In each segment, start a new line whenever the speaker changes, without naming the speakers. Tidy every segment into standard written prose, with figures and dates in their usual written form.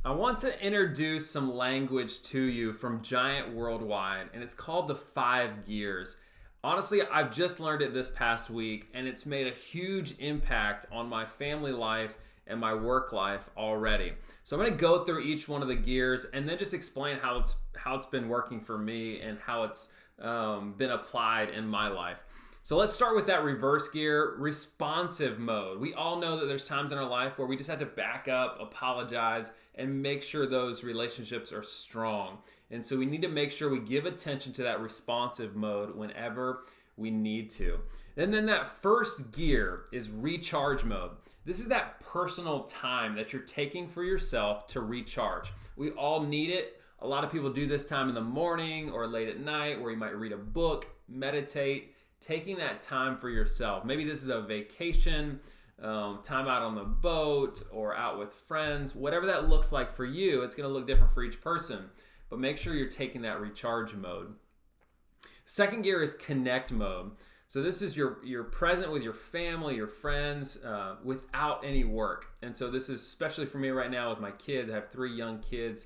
I want to introduce some language to you from Giant Worldwide, and it's called the 5 gears. Honestly, I've just learned it this past week, and it's made a huge impact on my family life and my work life already. So I'm going to go through each one of the gears and then just explain how it's been working for me and how it's been applied in my life. So let's start with that reverse gear, responsive mode. We all know that there's times in our life where we just have to back up, apologize, and make sure those relationships are strong. And so we need to make sure we give attention to that responsive mode whenever we need to. And then that first gear is recharge mode. This is that personal time that you're taking for yourself to recharge. We all need it. A lot of people do this time in the morning or late at night where you might read a book, meditate, taking that time for yourself. Maybe this is a vacation, time out on the boat or out with friends. Whatever that looks like for you, it's going to look different for each person. But make sure you're taking that recharge mode. Second gear is connect mode. So this is you're present with your family, your friends, without any work. And so this is especially for me right now with my kids. I have 3 young kids,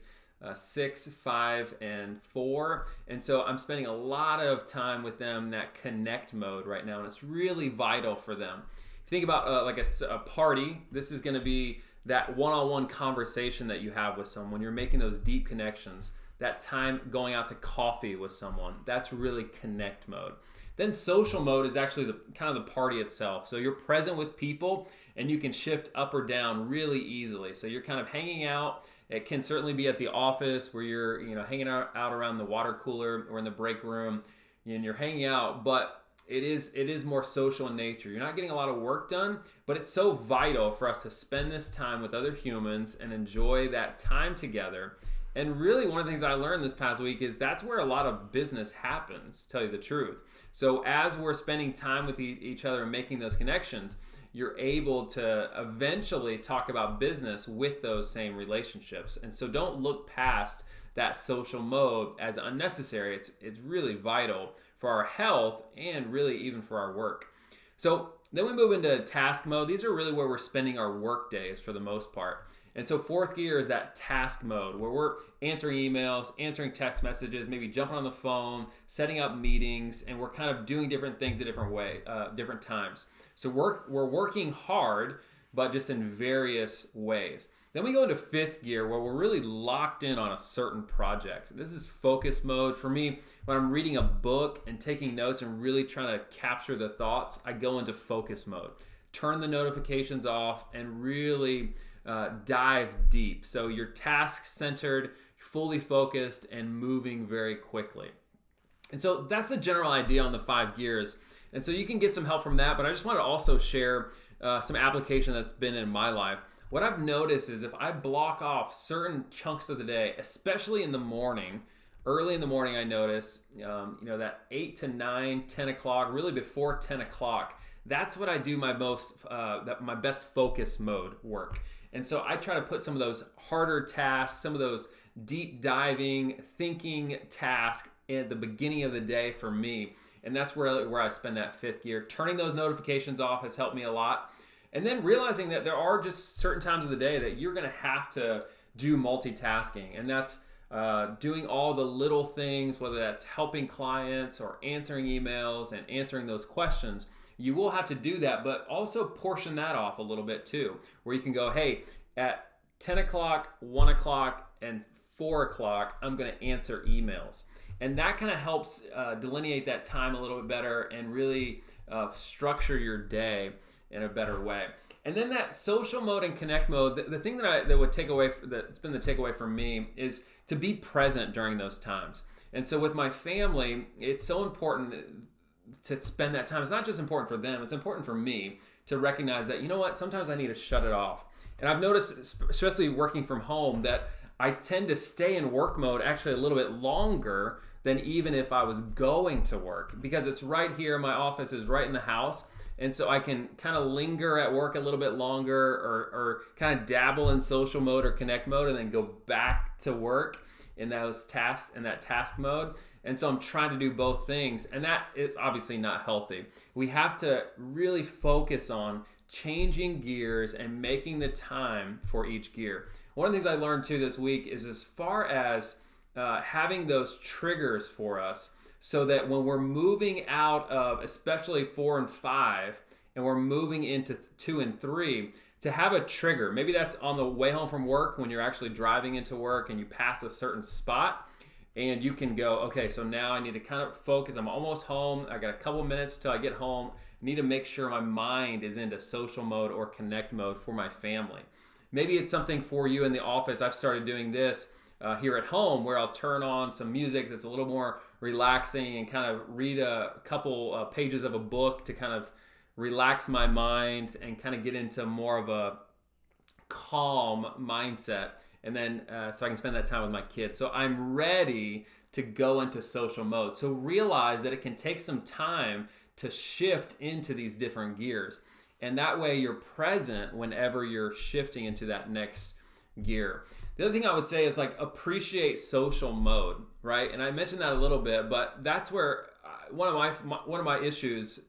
6, 5, and 4. And so I'm spending a lot of time with them, that connect mode right now. And it's really vital for them. If you think about like a party, this is going to be that one-on-one conversation that you have with someone. You're making those deep connections. That time going out to coffee with someone, that's really connect mode. Then social mode is actually the kind of the party itself. So you're present with people and you can shift up or down really easily. So you're kind of hanging out. It can certainly be at the office where you're hanging out around the water cooler or in the break room and you're hanging out, but it is more social in nature. You're not getting a lot of work done, but it's so vital for us to spend this time with other humans and enjoy that time together. And really, one of the things I learned this past week is that's where a lot of business happens, to tell you the truth. So as we're spending time with each other and making those connections, you're able to eventually talk about business with those same relationships. And so don't look past that social mode as unnecessary. It's really vital for our health and really even for our work. So then we move into task mode. These are really where we're spending our work days for the most part. And so fourth gear is that task mode where we're answering emails, answering text messages, maybe jumping on the phone, setting up meetings, and we're kind of doing different things a different times. So we're working hard, but just in various ways. Then we go into fifth gear where we're really locked in on a certain project. This is focus mode. For me, when I'm reading a book and taking notes and really trying to capture the thoughts, I go into focus mode. Turn the notifications off and really dive deep. So you're task-centered, fully focused, and moving very quickly. And so that's the general idea on the 5 gears. And so you can get some help from that, but I just want to also share some application that's been in my life. What I've noticed is if I block off certain chunks of the day, especially in the morning, early in the morning, I notice, that 8 to 9, 10 o'clock, really before 10 o'clock, that's what I do my best focus mode work. And so I try to put some of those harder tasks, some of those deep diving, thinking tasks at the beginning of the day for me. And that's where I spend that 5th gear. Turning those notifications off has helped me a lot. And then realizing that there are just certain times of the day that you're going to have to do multitasking. And that's doing all the little things, whether that's helping clients or answering emails and answering those questions. You will have to do that, but also portion that off a little bit too, where you can go, hey, at 10 o'clock, 1 o'clock, and 4 o'clock, I'm going to answer emails. And that kind of helps delineate that time a little bit better and really structure your day in a better way. And then that social mode and connect mode, the thing that's been the takeaway for me is to be present during those times. And so with my family, it's so important to spend that time. It's not just important for them, it's important for me to recognize that, sometimes I need to shut it off. And I've noticed, especially working from home, that I tend to stay in work mode actually a little bit longer than even if I was going to work, because it's right here. My office is right in the house. And so I can kind of linger at work a little bit longer or kind of dabble in social mode or connect mode and then go back to work in those tasks, in that task mode. And so I'm trying to do both things, and that is obviously not healthy. We have to really focus on changing gears and making the time for each gear. one of the things I learned too this week is as far as having those triggers for us, so that when we're moving out of especially 4 and 5 and we're moving into 2 and 3, to have a trigger. Maybe that's on the way home from work when you're actually driving into work and you pass a certain spot and you can go, okay, so now I need to kind of focus. I'm almost home. I got a couple minutes till I get home. I need to make sure my mind is into social mode or connect mode for my family. Maybe it's something for you in the office. I've started doing this here at home, where I'll turn on some music that's a little more relaxing and kind of read a couple pages of a book to kind of relax my mind and kind of get into more of a calm mindset. And then so I can spend that time with my kids. So I'm ready to go into social mode. So realize that it can take some time to shift into these different gears. And that way you're present whenever you're shifting into that next gear. The other thing I would say is like appreciate social mode, right? And I mentioned that a little bit, but that's where one of my issues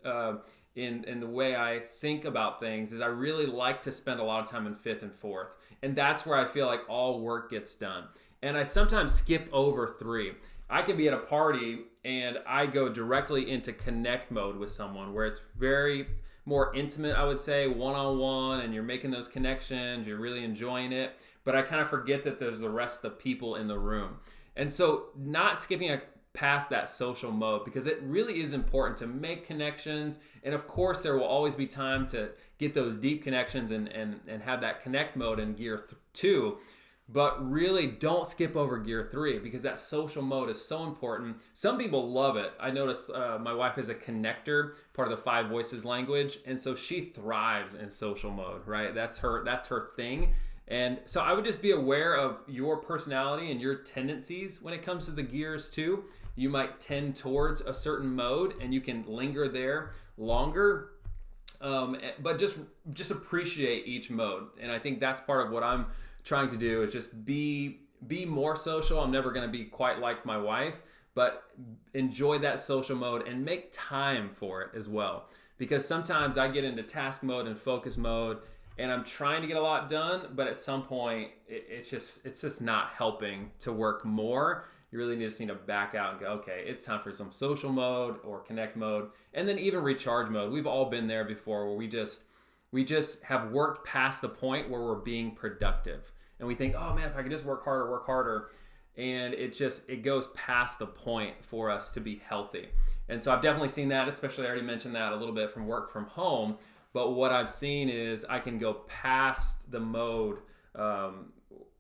in the way I think about things is I really like to spend a lot of time in 5th and 4th. And that's where I feel like all work gets done. And I sometimes skip over 3. I could be at a party and I go directly into connect mode with someone where it's very more intimate, I would say, one-on-one, and you're making those connections, you're really enjoying it. But I kind of forget that there's the rest of the people in the room. And so not skipping past that social mode, because it really is important to make connections. And of course, there will always be time to get those deep connections and have that connect mode in gear 2. But really don't skip over gear 3, because that social mode is so important. Some people love it. I notice my wife is a connector, part of the 5 voices language. And so she thrives in social mode, right? That's her thing. And so I would just be aware of your personality and your tendencies when it comes to the gears too. You might tend towards a certain mode and you can linger there longer, but just appreciate each mode. And I think that's part of what I'm trying to do, is just be more social. I'm never going to be quite like my wife, but enjoy that social mode and make time for it as well. Because sometimes I get into task mode and focus mode, and I'm trying to get a lot done, but at some point it's just not helping to work more. You really just need to back out and go, okay, it's time for some social mode or connect mode, and then even recharge mode. We've all been there before, where we just have worked past the point where we're being productive, and we think, oh man, if I could just work harder, and it goes past the point for us to be healthy. And so I've definitely seen that, especially I already mentioned that a little bit from work from home. But what I've seen is I can go past the mode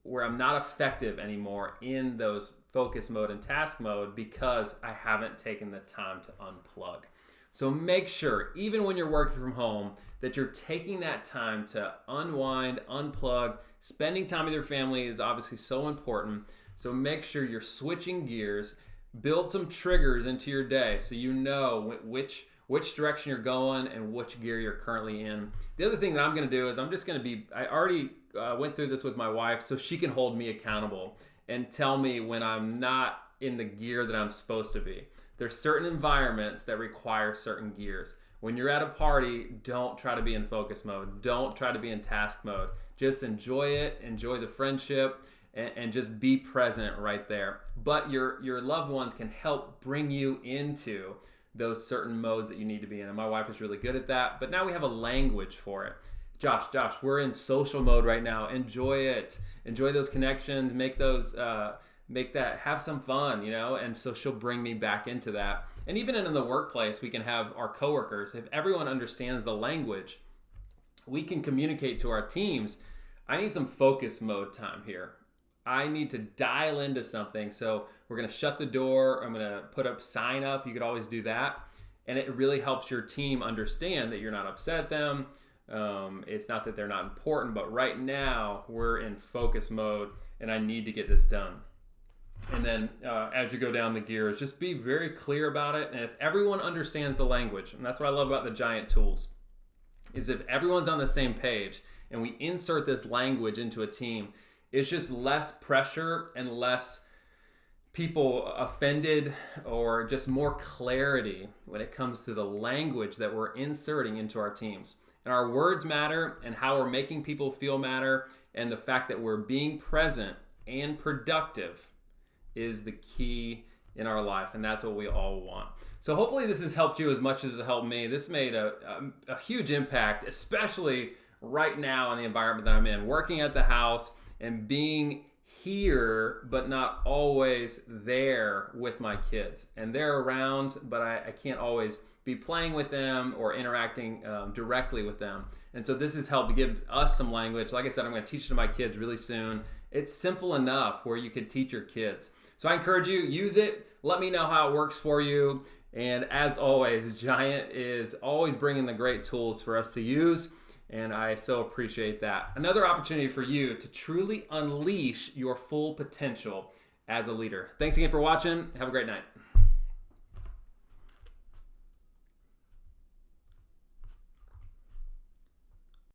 where I'm not effective anymore in those focus mode and task mode, because I haven't taken the time to unplug. So make sure, even when you're working from home, that you're taking that time to unwind, unplug. Spending time with your family is obviously so important. So make sure you're switching gears. Build some triggers into your day so you know which direction you're going and which gear you're currently in. The other thing that I'm going to do is I already went through this with my wife, so she can hold me accountable and tell me when I'm not in the gear that I'm supposed to be. There's certain environments that require certain gears. When you're at a party, don't try to be in focus mode. Don't try to be in task mode. Just enjoy it, enjoy the friendship, and just be present right there. But your loved ones can help bring you into those certain modes that you need to be in. And my wife is really good at that. But now we have a language for it. Josh, we're in social mode right now. Enjoy it. Enjoy those connections. Make that, have some fun, And so she'll bring me back into that. And even in the workplace, we can have our coworkers. If everyone understands the language, we can communicate to our teams, I need some focus mode time here. I need to dial into something. So we're going to shut the door. I'm going to put up sign up. You could always do that. And it really helps your team understand that you're not upset at them. It's not that they're not important, but right now we're in focus mode and I need to get this done. And then as you go down the gears, just be very clear about it. And if everyone understands the language, and that's what I love about the giant tools, is if everyone's on the same page and we insert this language into a team, it's just less pressure and less people offended, or just more clarity when it comes to the language that we're inserting into our teams. And our words matter, and how we're making people feel matter, And the fact that we're being present and productive is the key in our life, and that's what we all want. So hopefully this has helped you as much as it helped me. This made a huge impact, especially right now in the environment that I'm in, working at the house and being here but not always there with my kids. And they're around, but I can't always be playing with them or interacting directly with them. And so this has helped give us some language. Like I said, I'm going to teach it to my kids really soon. It's simple enough where you could teach your kids. So I encourage you, use it. Let me know how it works for you. And as always, Giant is always bringing the great tools for us to use. And I so appreciate that. Another opportunity for you to truly unleash your full potential as a leader. Thanks again for watching. Have a great night.